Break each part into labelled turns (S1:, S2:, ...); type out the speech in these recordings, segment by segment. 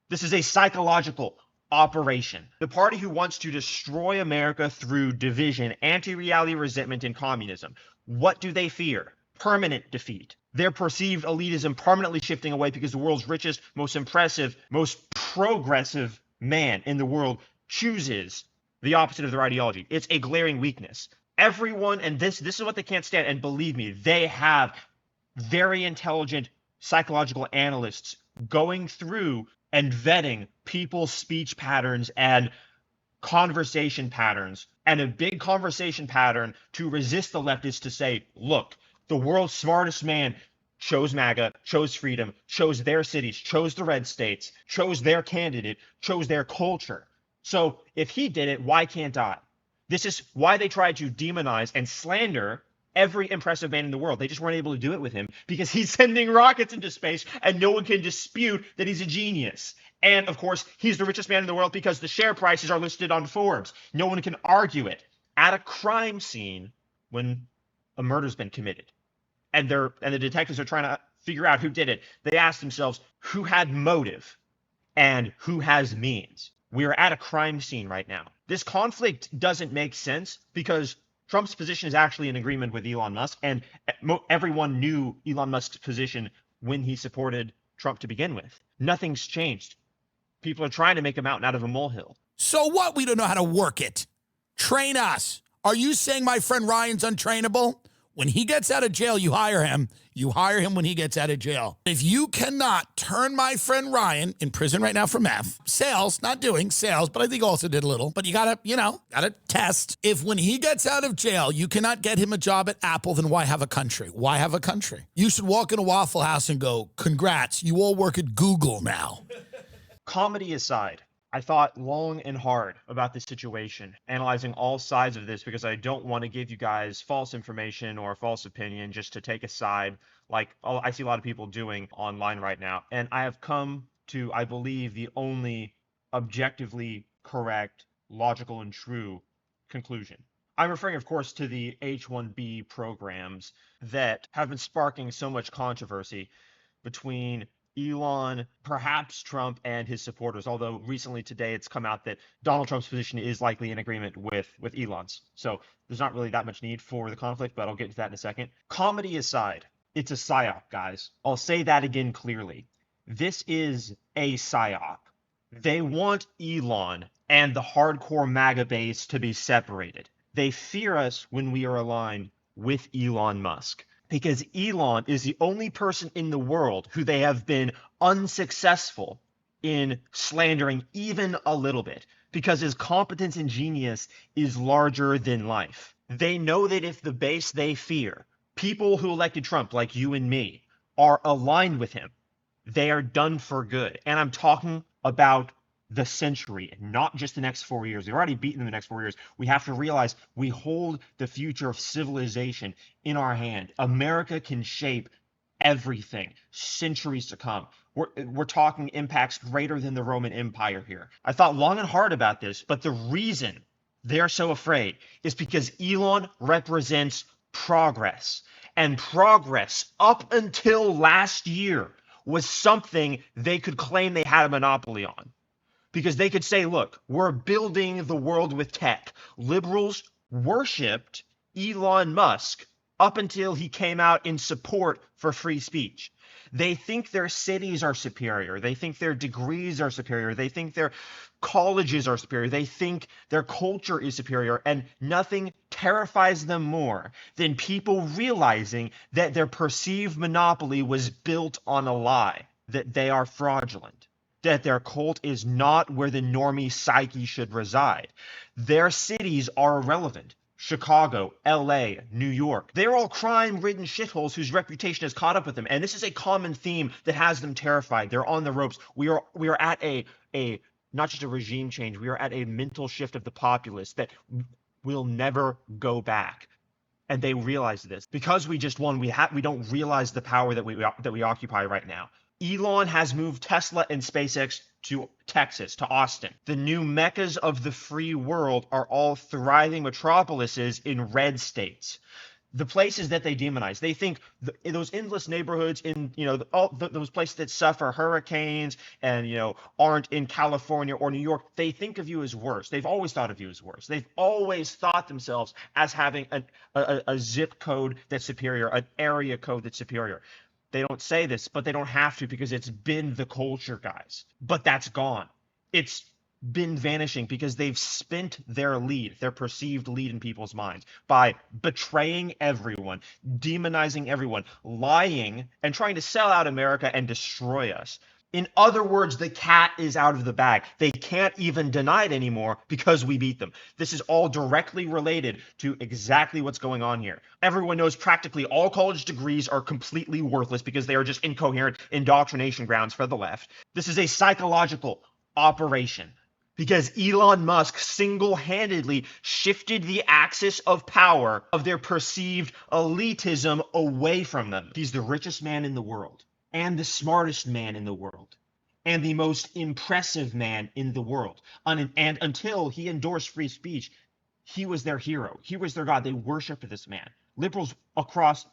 S1: This is a psychological operation. The party who wants to destroy America through division, anti-reality resentment, and communism. What do they fear? Permanent defeat. Their perceived elitism permanently shifting away because the world's richest, most impressive, most progressive man in the world chooses the opposite of their ideology. It's a glaring weakness. Everyone, and this is what they can't stand, and believe me, they have very intelligent psychological analysts going through and vetting people's speech patterns and conversation patterns. And a big conversation pattern to resist the left is to say, look, the world's smartest man chose MAGA, chose freedom, chose their cities, chose the red states, chose their candidate, chose their culture. So if he did it, why can't I? This is why they tried to demonize and slander every impressive man in the world. They just weren't able to do it with him because he's sending rockets into space and no one can dispute that he's a genius. And of course, he's the richest man in the world because the share prices are listed on Forbes. No one can argue it. At a crime scene, when a murder's been committed, and the detectives are trying to figure out who did it, they ask themselves who had motive and who has means. We're at a crime scene right now. This conflict doesn't make sense because Trump's position is actually in agreement with Elon Musk, and everyone knew Elon Musk's position when he supported Trump to begin with. Nothing's changed. People are trying to make a mountain out of a molehill.
S2: So what? We don't know how to work it. Train us. Are you saying my friend Ryan's untrainable? When he gets out of jail, you hire him. You hire him when he gets out of jail. If you cannot turn my friend Ryan, in prison right now for meth, sales, not doing sales, but I think also did a little, but you gotta test. If when he gets out of jail, you cannot get him a job at Apple, then why have a country? Why have a country? You should walk in a Waffle House and go, congrats, you all work at Google now.
S1: Comedy aside, I thought long and hard about this situation, analyzing all sides of this because I don't want to give you guys false information or false opinion just to take a side like I see a lot of people doing online right now. And I have come to, I believe, the only objectively correct, logical, and true conclusion. I'm referring, of course, to the H-1B programs that have been sparking so much controversy between Elon, perhaps Trump, and his supporters, although recently today it's come out that Donald Trump's position is likely in agreement with Elon's. So there's not really that much need for the conflict, but I'll get into that in a second. Comedy aside, it's a psyop, guys. I'll say that again clearly. This is a psyop. They want Elon and the hardcore MAGA base to be separated. They fear us when we are aligned with Elon Musk, because Elon is the only person in the world who they have been unsuccessful in slandering even a little bit, because his competence and genius is larger than life. They know that if the base they fear, people who elected Trump like you and me, are aligned with him, they are done for good. And I'm talking about the century, not just the next 4 years. They've already beaten the next 4 years. We have to realize we hold the future of civilization in our hand. America can shape everything centuries to come. We're talking impacts greater than the Roman Empire here. I thought long and hard about this, but the reason they're so afraid is because Elon represents progress. And progress up until last year was something they could claim they had a monopoly on. Because they could say, look, we're building the world with tech. Liberals worshipped Elon Musk up until he came out in support for free speech. They think their cities are superior. They think their degrees are superior. They think their colleges are superior. They think their culture is superior. And nothing terrifies them more than people realizing that their perceived monopoly was built on a lie, that they are fraudulent, that their cult is not where the normie psyche should reside. Their cities are irrelevant. Chicago, LA, New York. They're all crime-ridden shitholes whose reputation has caught up with them. And this is a common theme that has them terrified. They're on the ropes. We are at a not just a regime change, we are at a mental shift of the populace that will never go back. And they realize this. Because we just won, we don't realize the power that we occupy right now. Elon has moved Tesla and SpaceX to Texas, to Austin. The new meccas of the free world are all thriving metropolises in red states. The places that they demonize, they think in those endless neighborhoods in, those places that suffer hurricanes and, aren't in California or New York, they think of you as worse. They've always thought of you as worse. They've always thought themselves as having a zip code that's superior, an area code that's superior. They don't say this, but they don't have to, because it's been the culture, guys. But that's gone. It's been vanishing because they've spent their lead, their perceived lead in people's minds, by betraying everyone, demonizing everyone, lying, and trying to sell out America and destroy us. In other words, the cat is out of the bag. They can't even deny it anymore because we beat them. This is all directly related to exactly what's going on here. Everyone knows practically all college degrees are completely worthless because they are just incoherent indoctrination grounds for the left. This is a psychological operation, because Elon Musk single-handedly shifted the axis of power of their perceived elitism away from them. He's the richest man in the world, and the smartest man in the world, and the most impressive man in the world. And until he endorsed free speech, he was their hero. He was their god. They worshiped this man. Liberals across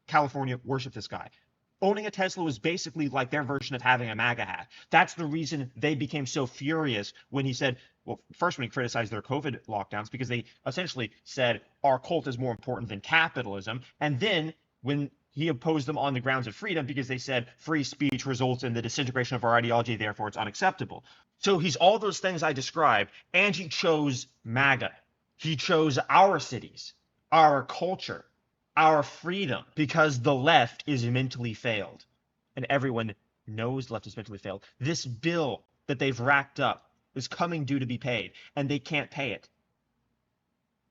S1: California worship this guy. Owning a Tesla was basically like their version of having a Maga hat. That's the reason they became so furious when he said, well, first when he criticized their COVID lockdowns, because they essentially said our cult is more important than capitalism. And then when he opposed them on the grounds of freedom, because they said free speech results in the disintegration of our ideology, therefore it's unacceptable. So he's all those things I described, and he chose MAGA. He chose our cities, our culture, our freedom, because the left is mentally failed. And everyone knows the left is mentally failed. This bill that they've racked up is coming due to be paid, and they can't pay it.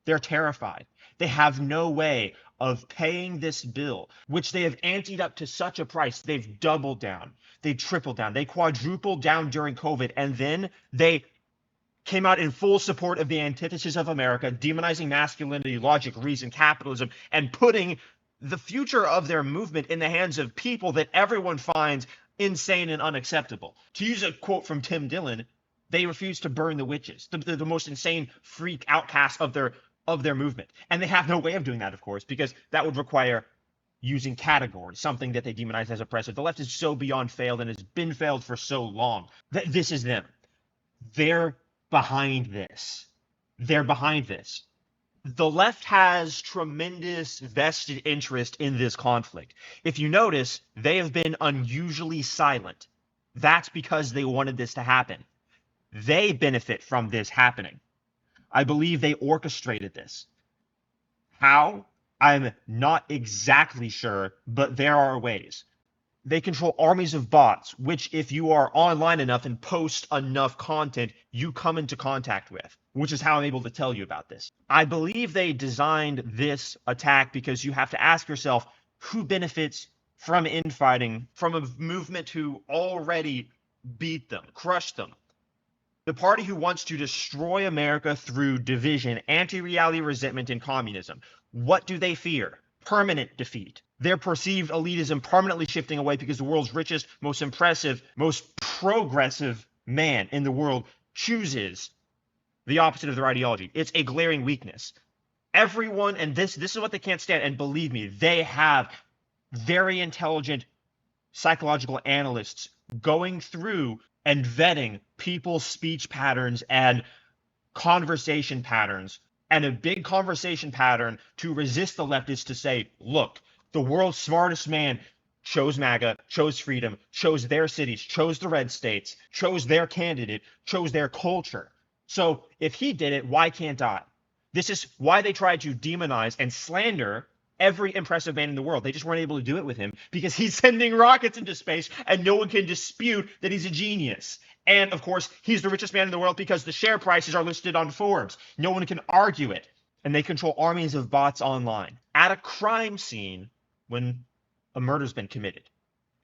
S1: They're terrified. They have no way of paying this bill, which they have anteed up to such a price. They've doubled down. They tripled down. They quadrupled down during COVID, and then they came out in full support of the antithesis of America, demonizing masculinity, logic, reason, capitalism, and putting the future of their movement in the hands of people that everyone finds insane and unacceptable. To use a quote from Tim Dillon, they refuse to burn the witches, the most insane freak outcasts of their movement. And they have no way of doing that, of course, because that would require using categories, something that they demonize as oppressive. The left is so beyond failed and has been failed for so long that this is them. They're behind this. They're behind this. The left has tremendous vested interest in this conflict. If you notice, they have been unusually silent. That's because they wanted this to happen. They benefit from this happening. I believe they orchestrated this. How? I'm not exactly sure, but there are ways. They control armies of bots, which if you are online enough and post enough content, you come into contact with, which is how I'm able to tell you about this. I believe they designed this attack because you have to ask yourself, who benefits from infighting from a movement who already beat them, crushed them? The party who wants to destroy America through division, anti-reality resentment, and communism. What do they fear? Permanent defeat. Their perceived elitism permanently shifting away because the world's richest, most impressive, most progressive man in the world chooses the opposite of their ideology. It's a glaring weakness. Everyone, and this is what they can't stand, and believe me, they have very intelligent psychological analysts going through and vetting people's speech patterns and conversation patterns. And a big conversation pattern to resist the left is to say, look, the world's smartest man chose MAGA, chose freedom, chose their cities, chose the red states, chose their candidate, chose their culture. So if he did it, why can't I? This is why they tried to demonize and slander every impressive man in the world. They just weren't able to do it with him because he's sending rockets into space and no one can dispute that he's a genius. And of course, he's the richest man in the world because the share prices are listed on Forbes. No one can argue it. And they control armies of bots online. At a crime scene, when a murder's been committed,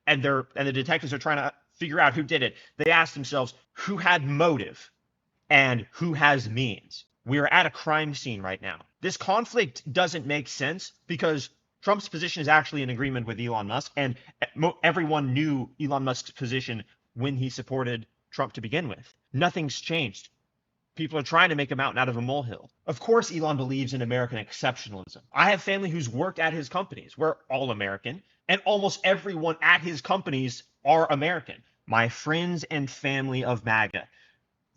S1: and the detectives are trying to figure out who did it, they ask themselves, who had motive and who has means? We're at a crime scene right now. This conflict doesn't make sense because Trump's position is actually in agreement with Elon Musk, and everyone knew Elon Musk's position when he supported Trump to begin with. Nothing's changed. People are trying to make a mountain out of a molehill. Of course, Elon believes in American exceptionalism. I have family who's worked at his companies. We're all American, and almost everyone at his companies are American. My friends and family of MAGA.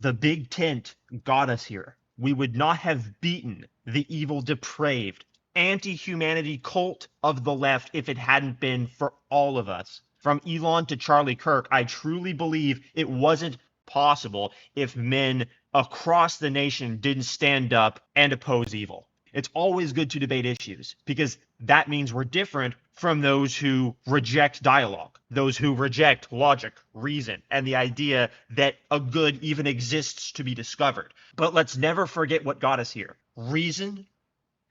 S1: The big tent got us here. We would not have beaten the evil, depraved, anti-humanity cult of the left if it hadn't been for all of us. From Elon to Charlie Kirk, I truly believe it wasn't possible if men across the nation didn't stand up and oppose evil. It's always good to debate issues because that means we're different from those who reject dialogue, those who reject logic, reason, and the idea that a good even exists to be discovered. But let's never forget what got us here: reason,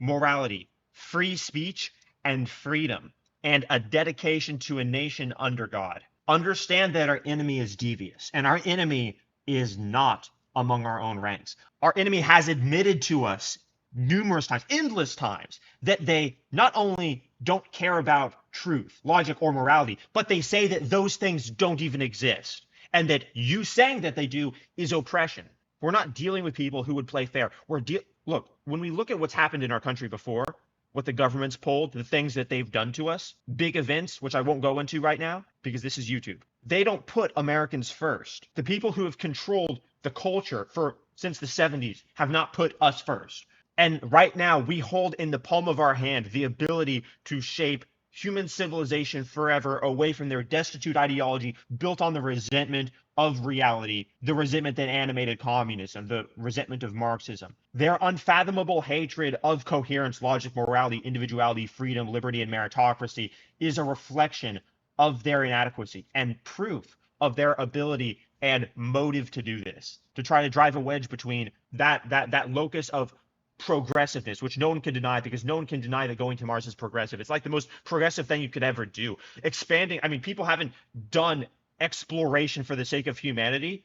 S1: morality, free speech, and freedom, and a dedication to a nation under God. Understand that our enemy is devious, and our enemy is not among our own ranks. Our enemy has admitted to us numerous times, endless times, that they not only don't care about truth, logic, or morality, but they say that those things don't even exist. And that you saying that they do is oppression. We're not dealing with people who would play fair. Look, when we look at what's happened in our country before, what the government's pulled, the things that they've done to us, big events, which I won't go into right now because this is YouTube. They don't put Americans first. The people who have controlled the culture since the 70s have not put us first. And right now, we hold in the palm of our hand the ability to shape human civilization forever away from their destitute ideology built on the resentment of reality, the resentment that animated communism, the resentment of Marxism. Their unfathomable hatred of coherence, logic, morality, individuality, freedom, liberty, and meritocracy is a reflection of their inadequacy and proof of their ability and motive to do this, to try to drive a wedge between that locus of progressiveness, which no one can deny because no one can deny that going to Mars is progressive. It's like the most progressive thing you could ever do. Expanding, I mean, people haven't done exploration for the sake of humanity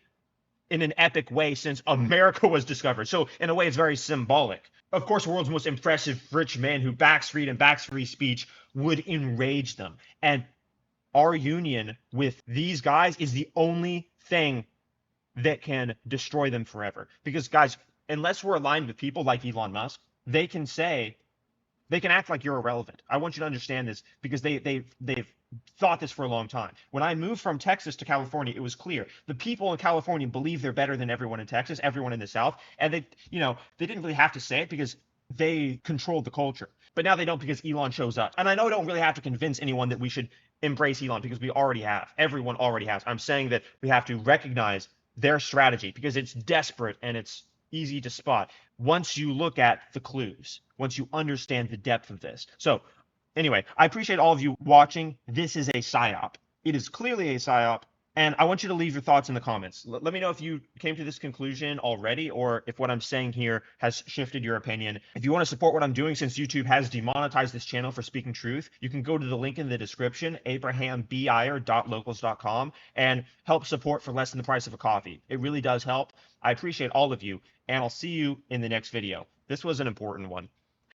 S1: in an epic way since America was discovered. So in a way, it's very symbolic. Of course, the world's most impressive rich man who backs freedom, backs free speech would enrage them. And our union with these guys is the only thing that can destroy them forever. Because guys, unless we're aligned with people like Elon Musk, they can act like you're irrelevant. I want you to understand this because they've thought this for a long time. When I moved from Texas to California, it was clear the people in California believe they're better than everyone in Texas, everyone in the South, and they didn't really have to say it because they controlled the culture. But now they don't because Elon shows up. And I know I don't really have to convince anyone that we should embrace Elon because we already have. Everyone already has. I'm saying that we have to recognize their strategy because it's desperate and it's easy to spot once you look at the clues, once you understand the depth of this. So anyway, I appreciate all of you watching. This is a psyop. It is clearly a psyop. And I want you to leave your thoughts in the comments. Let me know if you came to this conclusion already or if what I'm saying here has shifted your opinion. If you want to support what I'm doing, since YouTube has demonetized this channel for speaking truth, you can go to the link in the description, abrahambier.locals.com, and help support for less than the price of a coffee. It really does help. I appreciate all of you, and I'll see you in the next video. This was an important one.